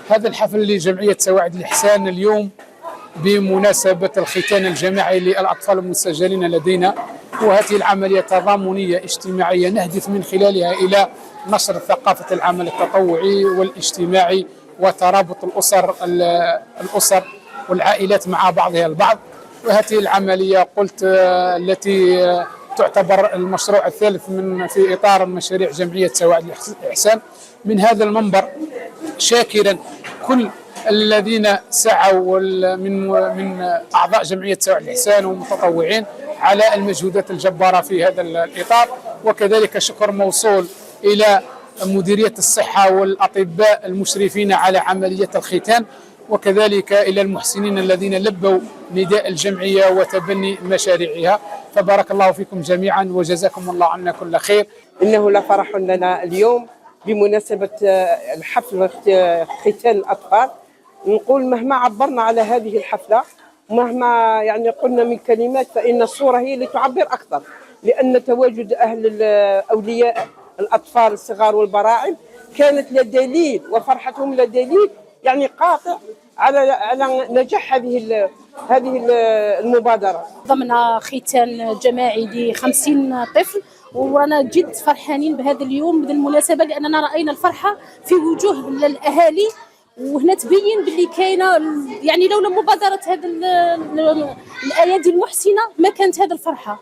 هذا الحفل لجمعية سواعد الإحسان اليوم بمناسبة الختان الجماعي للأطفال المسجلين لدينا، وهذه العملية تضامنية اجتماعية نهدف من خلالها إلى نشر ثقافة العمل التطوعي والاجتماعي وترابط الأسر والعائلات مع بعضها البعض. وهذه العملية قلت التي تعتبر المشروع الثالث في إطار مشاريع جمعية سواعد الإحسان. من هذا المنبر شاكرا كل الذين سعوا من أعضاء جمعية سواعد الإحسان والمتطوعين على المجهودات الجبارة في هذا الإطار، وكذلك شكر موصول إلى مديرية الصحة والأطباء المشرفين على عملية الختان، وكذلك إلى المحسنين الذين لبوا نداء الجمعية وتبني مشاريعها. فبارك الله فيكم جميعا وجزاكم الله عنا كل خير. إنه لفرح لنا اليوم بمناسبة الحفل ختان الأطفال. نقول مهما عبرنا على هذه الحفلة، مهما يعني قلنا من كلمات، فإن الصورة هي اللي تعبر أكثر، لأن تواجد أولياء الأطفال الصغار والبراعم كانت لدليل، وفرحتهم لدليل يعني قاطع على نجاح هذه المبادرة. ضمن ختان جماعي ل50 طفل، ورانا جد فرحانين بهذا اليوم بالمناسبة، لأننا رأينا الفرحة في وجوه الأهالي، وهنا تبين باللي كاينه يعني لولا مبادرة هذه الأيادي المحسنة ما كانت هذه الفرحة.